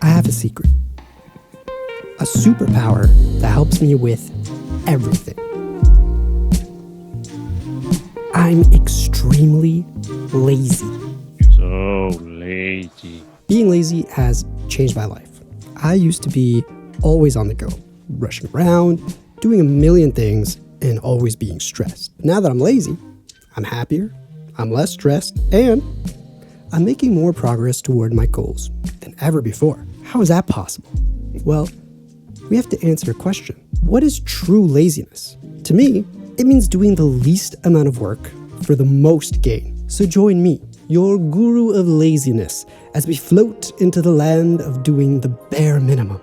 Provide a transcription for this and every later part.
I have a secret. A superpower that helps me with everything. I'm extremely lazy. So lazy. Being lazy has changed my life. I used to be always on the go, rushing around, doing a million things, and always being stressed. Now that I'm lazy, I'm happier, I'm less stressed, and I'm making more progress toward my goals than ever before. How is that possible? Well, we have to answer a question. What is true laziness? To me, it means doing the least amount of work for the most gain. So join me, your guru of laziness, as we float into the land of doing the bare minimum.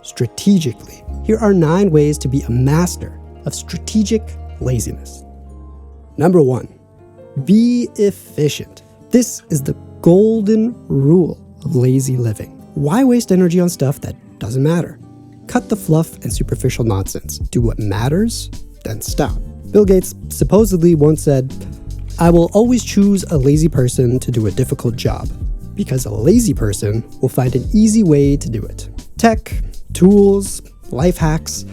Strategically, here are 9 ways to be a master of strategic laziness. Number 1, be efficient. This is the golden rule of lazy living. Why waste energy on stuff that doesn't matter? Cut the fluff and superficial nonsense. Do what matters, then stop. Bill Gates supposedly once said, "I will always choose a lazy person to do a difficult job, because a lazy person will find an easy way to do it." Tech, tools, life hacks,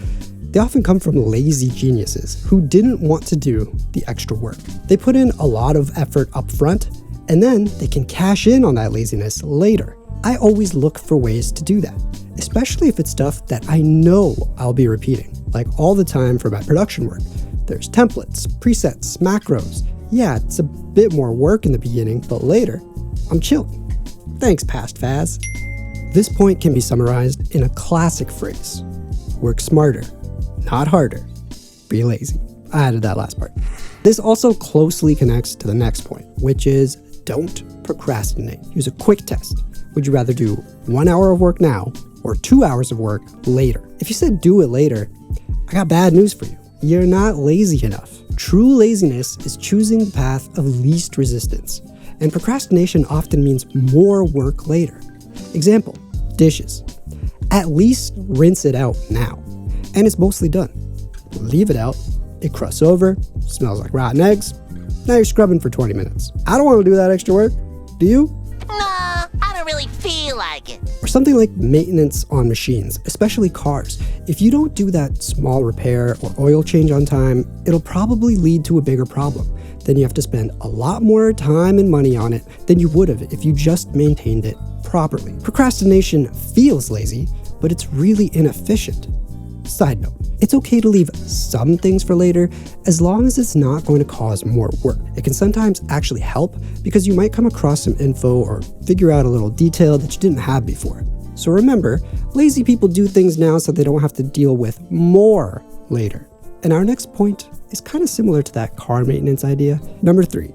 they often come from lazy geniuses who didn't want to do the extra work. They put in a lot of effort up front, and then they can cash in on that laziness later. I always look for ways to do that, especially if it's stuff that I know I'll be repeating, like all the time for my production work. There's templates, presets, macros. Yeah, it's a bit more work in the beginning, but later, I'm chilling. Thanks, past Faz. This point can be summarized in a classic phrase: work smarter, not harder. Be lazy. I added that last part. This also closely connects to the next point, which is don't procrastinate. Use a quick test. Would you rather do 1 hour of work now or 2 hours of work later? If you said do it later, I got bad news for you. You're not lazy enough. True laziness is choosing the path of least resistance, and procrastination often means more work later. Example, dishes. At least rinse it out now, and it's mostly done. Leave it out, it crusts over, smells like rotten eggs, now you're scrubbing for 20 minutes. I don't want to do that extra work. Do you? Nah, I don't really feel like it. Or something like maintenance on machines, especially cars. If you don't do that small repair or oil change on time, it'll probably lead to a bigger problem. Then you have to spend a lot more time and money on it than you would have if you just maintained it properly. Procrastination feels lazy, but it's really inefficient. Side note, it's okay to leave some things for later as long as it's not going to cause more work. It can sometimes actually help because you might come across some info or figure out a little detail that you didn't have before. So remember, lazy people do things now so they don't have to deal with more later. And our next point is kind of similar to that car maintenance idea. Number 3,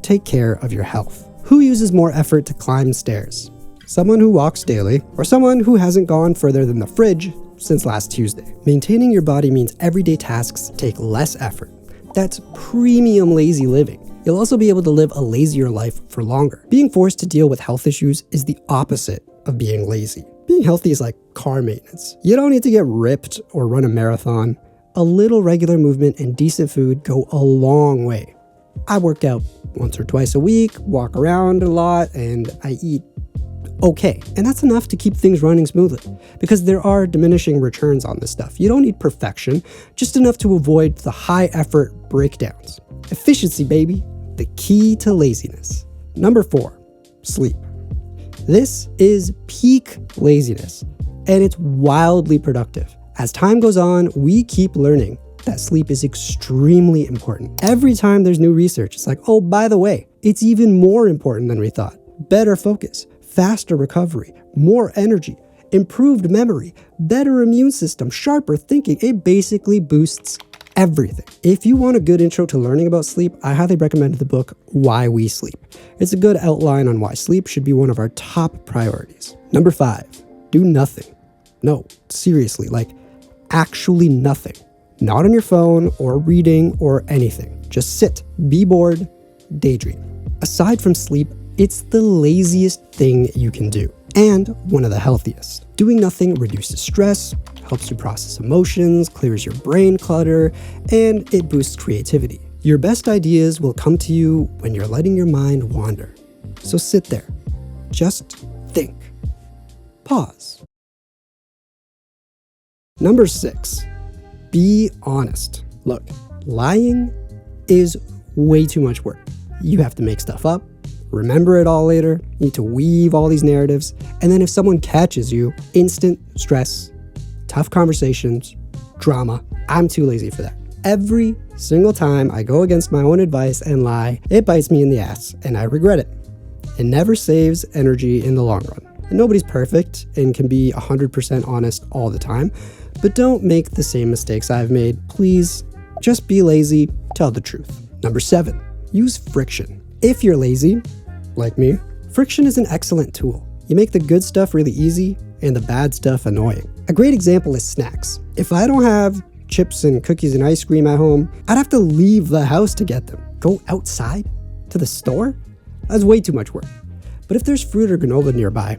take care of your health. Who uses more effort to climb stairs? Someone who walks daily, or someone who hasn't gone further than the fridge since last Tuesday. Maintaining your body means everyday tasks take less effort. That's premium lazy living. You'll also be able to live a lazier life for longer. Being forced to deal with health issues is the opposite of being lazy. Being healthy is like car maintenance. You don't need to get ripped or run a marathon. A little regular movement and decent food go a long way. I work out once or twice a week, walk around a lot, and I eat okay. And that's enough to keep things running smoothly because there are diminishing returns on this stuff. You don't need perfection, just enough to avoid the high effort breakdowns. Efficiency, baby, the key to laziness. Number 4, sleep. This is peak laziness, and it's wildly productive. As time goes on, we keep learning that sleep is extremely important. Every time there's new research, it's like, oh, by the way, it's even more important than we thought. Better focus, faster recovery, more energy, improved memory, better immune system, sharper thinking. It basically boosts everything. If you want a good intro to learning about sleep, I highly recommend the book Why We Sleep. It's a good outline on why sleep should be one of our top priorities. Number 5, do nothing. No, seriously, like actually nothing. Not on your phone or reading or anything. Just sit, be bored, daydream. Aside from sleep, it's the laziest thing you can do, and one of the healthiest. Doing nothing reduces stress, helps you process emotions, clears your brain clutter, and it boosts creativity. Your best ideas will come to you when you're letting your mind wander. So sit there. Just think. Pause. Number 6, be honest. Look, lying is way too much work. You have to make stuff up, remember it all later, you need to weave all these narratives, and then if someone catches you, instant stress, tough conversations, drama. I'm too lazy for that. Every single time I go against my own advice and lie, it bites me in the ass, and I regret it. It never saves energy in the long run. And nobody's perfect and can be 100% honest all the time, but don't make the same mistakes I've made. Please, just be lazy, tell the truth. Number 7, use friction. If you're lazy, like me, friction is an excellent tool. You make the good stuff really easy and the bad stuff annoying. A great example is snacks. If I don't have chips and cookies and ice cream at home, I'd have to leave the house to get them. Go outside to the store? That's way too much work. But if there's fruit or granola nearby,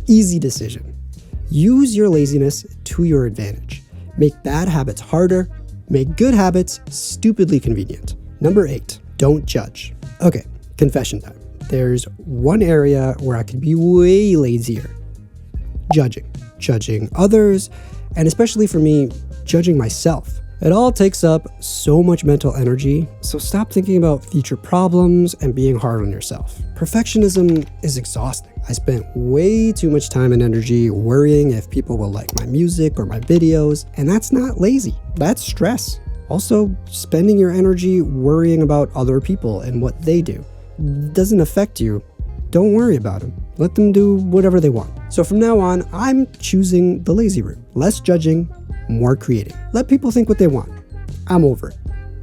easy decision. Use your laziness to your advantage. Make bad habits harder, make good habits stupidly convenient. Number 8, don't judge. Okay, confession time. There's one area where I could be way lazier. Judging others, and especially for me, judging myself. It all takes up so much mental energy, so stop thinking about future problems and being hard on yourself. Perfectionism is exhausting. I spent way too much time and energy worrying if people will like my music or my videos, and that's not lazy, that's stress. Also, spending your energy worrying about other people and what they do doesn't affect you. Don't worry about them. Let them do whatever they want. So from now on, I'm choosing the lazy route. Less judging, more creating. Let people think what they want. I'm over it.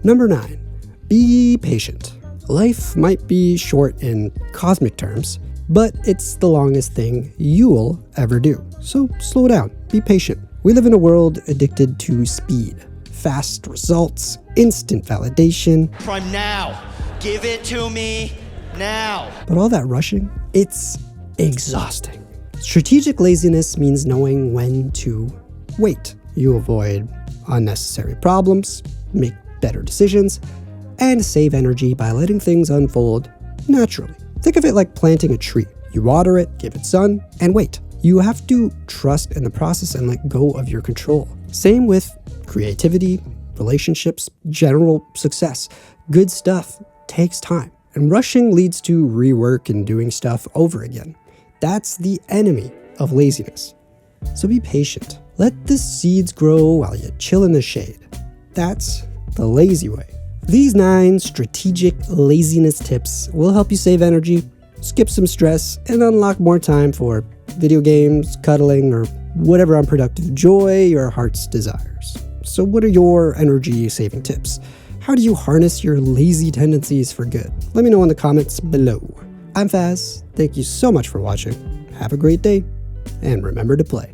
Number 9, be patient. Life might be short in cosmic terms, but it's the longest thing you'll ever do. So slow down, be patient. We live in a world addicted to speed. Fast results, instant validation. Prime now. Give it to me now. But all that rushing, it's exhausting. Strategic laziness means knowing when to wait. You avoid unnecessary problems, make better decisions, and save energy by letting things unfold naturally. Think of it like planting a tree. You water it, give it sun, and wait. You have to trust in the process and let go of your control. Same with creativity, relationships, general success. Good stuff takes time. And rushing leads to rework and doing stuff over again. That's the enemy of laziness. So be patient. Let the seeds grow while you chill in the shade. That's the lazy way. These 9 strategic laziness tips will help you save energy, skip some stress, and unlock more time for video games, cuddling, or whatever unproductive joy your heart's desires. So what are your energy-saving tips? How do you harness your lazy tendencies for good? Let me know in the comments below. I'm Faz. Thank you so much for watching. Have a great day, and remember to play.